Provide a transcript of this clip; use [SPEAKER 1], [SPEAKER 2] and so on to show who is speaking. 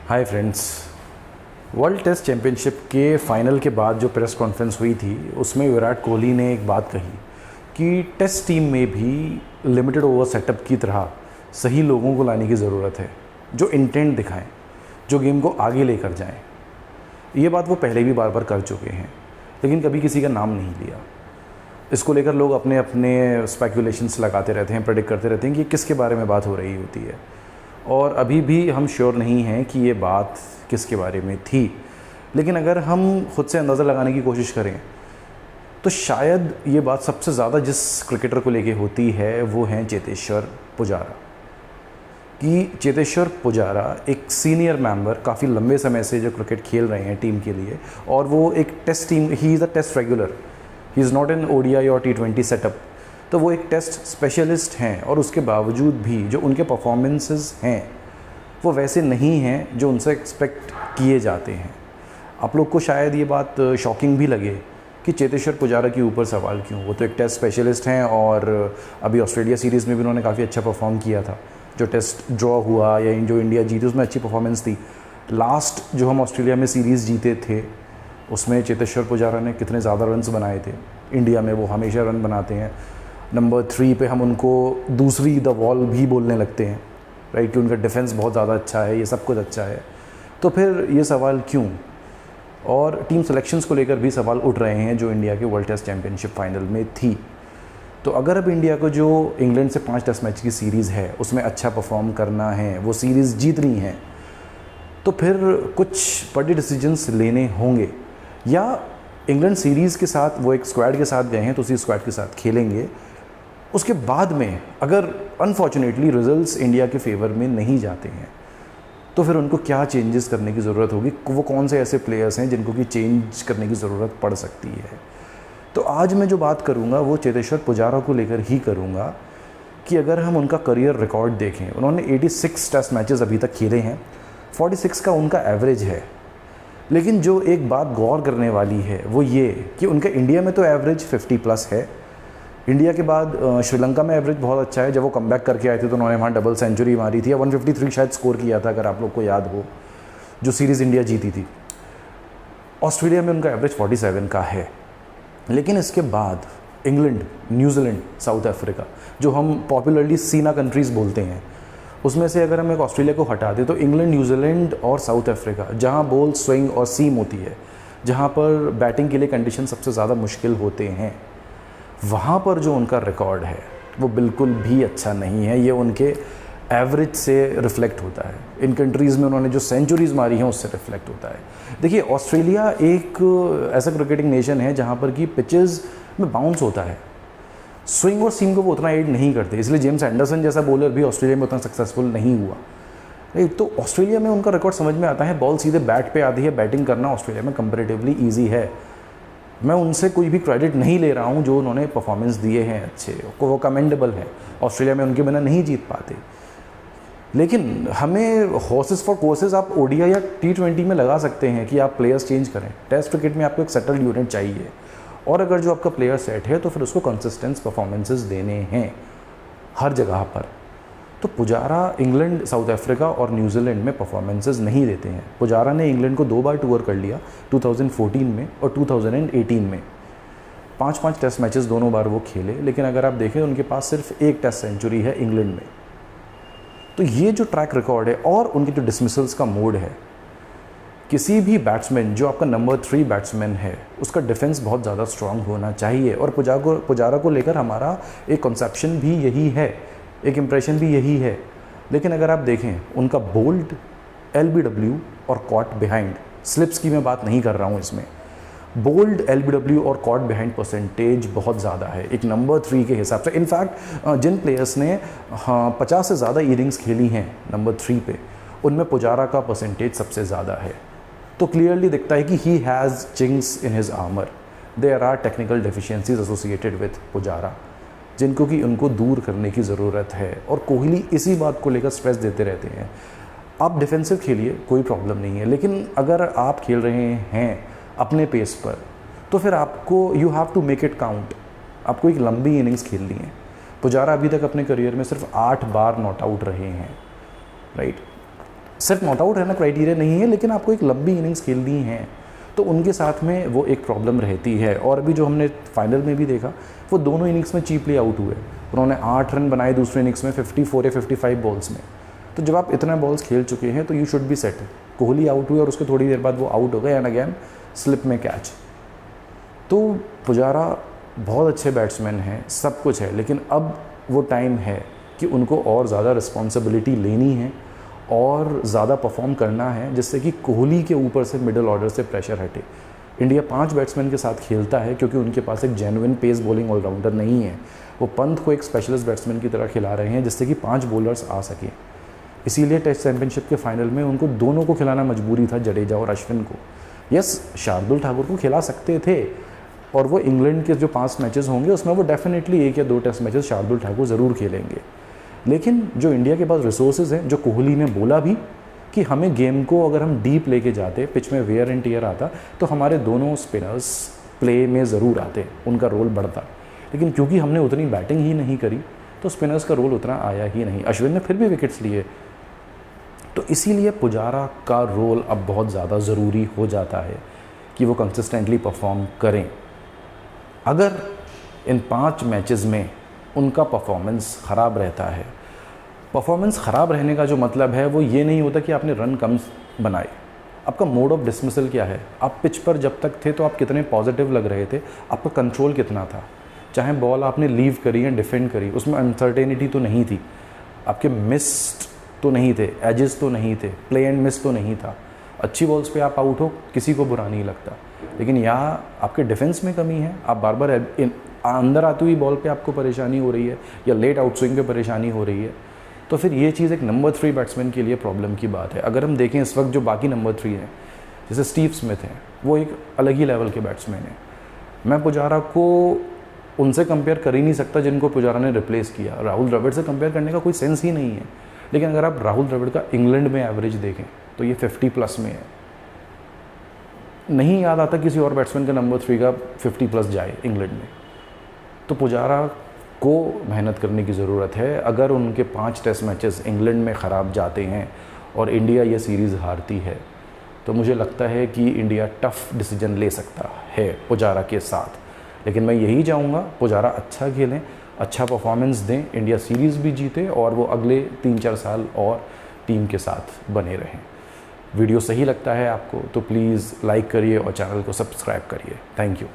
[SPEAKER 1] हाय friends, world test championship के final के बाद जो प्रेस कॉन्फ्रेंस हुई थी उसमें विराट कोहली ने एक बात कही कि टेस्ट टीम में भी लिमिटेड ओवर सेटअप की तरह सही लोगों को लाने की ज़रूरत है जो इंटेंट दिखाएं, जो गेम को आगे लेकर जाएं। ये बात वो पहले भी बार बार कर चुके हैं, लेकिन कभी किसी का नाम नहीं लिया। इसको लेकर लोग अपने अपने स्पेकुलेशंस लगाते रहते हैं, प्रेडिक्ट करते रहते हैं कि किसके बारे में बात हो रही होती है, और अभी भी हम श्योर नहीं हैं कि ये बात किसके बारे में थी। लेकिन अगर हम खुद से अंदाज़ा लगाने की कोशिश करें तो शायद ये बात सबसे ज़्यादा जिस क्रिकेटर को लेके होती है वो हैं चेतेश्वर पुजारा। कि चेतेश्वर पुजारा एक सीनियर मेंबर, काफ़ी लंबे समय से जो क्रिकेट खेल रहे हैं टीम के लिए, और वो एक test team, he is a test regular, he is not an ODI और T20 सेटअप। तो वो एक टेस्ट स्पेशलिस्ट हैं, और उसके बावजूद भी जो उनके परफॉर्मेंसेस हैं वो वैसे नहीं हैं जो उनसे एक्सपेक्ट किए जाते हैं। आप लोग को शायद ये बात शॉकिंग भी लगे कि चेतेश्वर पुजारा के ऊपर सवाल क्यों। वो तो एक टेस्ट स्पेशलिस्ट हैं, और अभी ऑस्ट्रेलिया सीरीज़ में भी उन्होंने काफ़ी अच्छा परफॉर्म किया था। जो टेस्ट ड्रॉ हुआ या जो इंडिया जीती उसमें अच्छी परफॉर्मेंस थी। लास्ट जो हम ऑस्ट्रेलिया में सीरीज़ जीते थे उसमें चेतेश्वर पुजारा ने कितने ज़्यादा रन्स बनाए थे। इंडिया में वो हमेशा रन बनाते हैं। नंबर 3 पे हम उनको दूसरी द वॉल भी बोलने लगते हैं, राइट, कि उनका डिफेंस बहुत ज़्यादा अच्छा है, ये सब कुछ अच्छा है। तो फिर ये सवाल क्यों? और टीम सिलेक्शंस को लेकर भी सवाल उठ रहे हैं जो इंडिया के वर्ल्ड टेस्ट चैम्पियनशिप फाइनल में थी। तो अगर अब इंडिया को जो इंग्लैंड से 5 टेस्ट मैच की सीरीज़ है उसमें अच्छा परफॉर्म करना है, वो सीरीज़ जीतनी है, तो फिर कुछ बड़े डिसीजंस लेने होंगे। या इंग्लैंड सीरीज़ के साथ वो एक स्क्वाड के साथ गए हैं तो उसी स्क्वाड के साथ खेलेंगे। उसके बाद में अगर अनफॉर्चुनेटली रिजल्ट्स इंडिया के फेवर में नहीं जाते हैं तो फिर उनको क्या चेंजेस करने की ज़रूरत होगी, वो कौन से ऐसे प्लेयर्स हैं जिनको कि चेंज करने की ज़रूरत पड़ सकती है। तो आज मैं जो बात करूँगा वो चेतेश्वर पुजारा को लेकर ही करूँगा कि अगर हम उनका करियर रिकॉर्ड देखें, उन्होंने 86 टेस्ट मैचेस अभी तक खेले हैं, 46 का उनका एवरेज है। लेकिन जो एक बात गौर करने वाली है वो ये कि उनका इंडिया में तो एवरेज 50+ है। इंडिया के बाद श्रीलंका में एवरेज बहुत अच्छा है। जब वो कमबैक करके आए थे तो उन्होंने वहाँ डबल सेंचुरी मारी थी, या 153 शायद स्कोर किया था, अगर आप लोग को याद हो, जो सीरीज़ इंडिया जीती थी। ऑस्ट्रेलिया में उनका एवरेज 47 का है। लेकिन इसके बाद इंग्लैंड, न्यूजीलैंड, साउथ अफ्रीका, जो हम पॉपुलरली सीना कंट्रीज़ बोलते हैं, उसमें से अगर हम एक ऑस्ट्रेलिया को हटा दें तो इंग्लैंड, न्यूजीलैंड और साउथ अफ्रीका, जहाँ बॉल स्विंग और सीम होती है, जहाँ पर बैटिंग के लिए कंडीशन सबसे ज़्यादा मुश्किल होते हैं, वहाँ पर जो उनका रिकॉर्ड है वो बिल्कुल भी अच्छा नहीं है। ये उनके एवरेज से रिफ्लेक्ट होता है। इन कंट्रीज़ में उन्होंने जो सेंचुरीज़ मारी हैं उससे रिफ्लेक्ट होता है। देखिए, ऑस्ट्रेलिया एक ऐसा क्रिकेटिंग नेशन है जहाँ पर कि पिचेस में बाउंस होता है, स्विंग और सीम को वो उतना एड नहीं करते, इसलिए जेम्स एंडरसन जैसा बॉलर भी ऑस्ट्रेलिया में उतना सक्सेसफुल नहीं हुआ। राइट, तो ऑस्ट्रेलिया में उनका रिकॉर्ड समझ में आता है। बॉल सीधे बैट पे आती है, बैटिंग करना ऑस्ट्रेलिया में कंपैरेटिवली ईजी है। मैं उनसे कोई भी क्रेडिट नहीं ले रहा हूँ, जो उन्होंने परफॉर्मेंस दिए हैं अच्छे, वो कमेंडेबल है। ऑस्ट्रेलिया में उनके बिना नहीं जीत पाते। लेकिन हमें हॉर्सेस फॉर कोर्सेज आप ODI या T20 में लगा सकते हैं कि आप प्लेयर्स चेंज करें। टेस्ट क्रिकेट में आपको एक सेटल्ड यूनिट चाहिए, और अगर जो आपका प्लेयर सेट है तो फिर उसको कंसिस्टेंट परफॉर्मेंसेस देने हैं हर जगह पर। तो पुजारा इंग्लैंड, साउथ अफ्रीका और न्यूजीलैंड में परफॉर्मेंसेस नहीं देते हैं। पुजारा ने इंग्लैंड को 2 बार टूर कर लिया, 2014 में और 2018 में। 5-5 टेस्ट मैचेस दोनों बार वो खेले, लेकिन अगर आप देखें उनके पास सिर्फ 1 टेस्ट सेंचुरी है इंग्लैंड में। तो ये जो ट्रैक रिकॉर्ड है और उनके जो डिसमिसल्स का मोड है, किसी भी बैट्समैन जो आपका नंबर 3 बैट्समैन है उसका डिफेंस बहुत ज़्यादा स्ट्रांग होना चाहिए। और पुजारा को लेकर हमारा एक कॉन्सेप्शन भी यही है, एक इम्प्रेशन भी यही है। लेकिन अगर आप देखें उनका बोल्ड, LBW और कॉट बिहाइंड, स्लिप्स की मैं बात नहीं कर रहा हूँ इसमें, बोल्ड, LBW और कॉट बिहाइंड परसेंटेज बहुत ज़्यादा है एक नंबर 3 के हिसाब से। इनफैक्ट जिन प्लेयर्स ने 50 से ज़्यादा इनिंग्स खेली हैं नंबर 3 पे, उनमें पुजारा का परसेंटेज सबसे ज़्यादा है। तो क्लियरली दिखता है कि he has chinks in his armour. There are technical deficiencies associated with Pujara, जिनको कि उनको दूर करने की ज़रूरत है। और कोहली इसी बात को लेकर स्ट्रेस देते रहते हैं। आप डिफेंसिव खेलिए, कोई प्रॉब्लम नहीं है, लेकिन अगर आप खेल रहे हैं अपने पेस पर तो फिर आपको you have to make it count. आपको एक लंबी इनिंग्स खेलनी है। पुजारा अभी तक अपने करियर में सिर्फ 8 बार नॉट आउट रहे हैं, राइट। सिर्फ नॉट आउट रहना क्राइटेरिया नहीं है, लेकिन आपको एक लंबी इनिंग्स खेलनी है तो उनके साथ में वो एक प्रॉब्लम रहती है। और अभी जो हमने फाइनल में भी देखा, वो दोनों इनिंग्स में चीपली आउट हुए। उन्होंने 8 रन बनाए दूसरे इनिंग्स में 54 या 55 बॉल्स में। तो जब आप इतना बॉल्स खेल चुके हैं तो you should be set. Kohli out हुए और उसके थोड़ी देर बाद वो आउट हो गए एंड अगेन स्लिप में कैच। तो पुजारा बहुत अच्छे बैट्समैन हैं, सब कुछ है, लेकिन अब वो टाइम है कि उनको और ज़्यादा रिस्पॉन्सिबिलिटी लेनी है और ज़्यादा परफॉर्म करना है, जिससे कि कोहली के ऊपर से मिडिल ऑर्डर से प्रेशर हटे। इंडिया 5 बैट्समैन के साथ खेलता है क्योंकि उनके पास एक जेन्युइन पेस बॉलिंग ऑलराउंडर नहीं है। वो पंत को एक स्पेशलिस्ट बैट्समैन की तरह खिला रहे हैं जिससे कि 5 बॉलर्स आ सकें। इसीलिए टेस्ट चैंपियनशिप के फाइनल में उनको दोनों को खिलाना मजबूरी था, जडेजा और अश्विन को। यस, शार्दुल ठाकुर को खिला सकते थे और वो इंग्लैंड के जो 5 मैचेस होंगे उसमें वो डेफिनेटली 1 या 2 टेस्ट मैचेस शार्दुल ठाकुर ज़रूर खेलेंगे। लेकिन जो इंडिया के पास रिसोर्सेज हैं, जो कोहली ने बोला भी कि हमें गेम को अगर हम डीप लेके जाते, पिच में वेयर एंड टियर आता, तो हमारे दोनों स्पिनर्स प्ले में ज़रूर आते, उनका रोल बढ़ता। लेकिन क्योंकि हमने उतनी बैटिंग ही नहीं करी तो स्पिनर्स का रोल उतना आया ही नहीं। अश्विन ने फिर भी विकेट्स लिए। तो इसीलिए पुजारा का रोल अब बहुत ज़्यादा ज़रूरी हो जाता है कि वो कंसिस्टेंटली परफॉर्म करें। अगर इन 5 मैचेस में उनका परफॉर्मेंस ख़राब रहता है, परफॉर्मेंस ख़राब रहने का जो मतलब है वो ये नहीं होता कि आपने रन कम बनाए। आपका मोड ऑफ डिसमिसल क्या है? आप पिच पर जब तक थे तो आप कितने पॉजिटिव लग रहे थे, आपका कंट्रोल कितना था। चाहे बॉल आपने लीव करी या डिफेंड करी, उसमें अनसर्टेनिटी तो नहीं थी, आपके मिस्ड तो नहीं थे, एजेस तो नहीं थे, प्ले एंड मिस तो नहीं था। अच्छी बॉल्स पे आप आउट हो, किसी को बुरा नहीं लगता। लेकिन यहाँ आपके डिफेंस में कमी है, आप बार बार अंदर आती हुई बॉल पे आपको परेशानी हो रही है या लेट आउट स्विंग पे परेशानी हो रही है, तो फिर ये चीज़ एक नंबर 3 बैट्समैन के लिए प्रॉब्लम की बात है। अगर हम देखें इस वक्त जो बाकी नंबर 3 हैं, जैसे स्टीव स्मिथ हैं, वो एक अलग ही लेवल के बैट्समैन हैं। मैं पुजारा को उनसे कंपेयर कर ही नहीं सकता जिनको पुजारा ने रिप्लेस किया। राहुल द्रविड़ से कंपेयर करने का कोई सेंस ही नहीं है। लेकिन अगर आप राहुल द्रविड़ का इंग्लैंड में एवरेज देखें तो ये 50+ में है। नहीं याद आता किसी और बैट्समैन का नंबर 3 का 50+ जाए इंग्लैंड में। तो पुजारा को मेहनत करने की ज़रूरत है। अगर उनके 5 टेस्ट मैचेस इंग्लैंड में ख़राब जाते हैं और इंडिया ये सीरीज़ हारती है, तो मुझे लगता है कि इंडिया टफ़ डिसीजन ले सकता है पुजारा के साथ। लेकिन मैं यही चाहूँगा पुजारा अच्छा खेलें, अच्छा परफॉर्मेंस दें, इंडिया सीरीज़ भी जीते और वो अगले 3-4 साल और टीम के साथ बने रहें। वीडियो सही लगता है आपको तो प्लीज़ लाइक करिए और चैनल को सब्सक्राइब करिए। Thank you.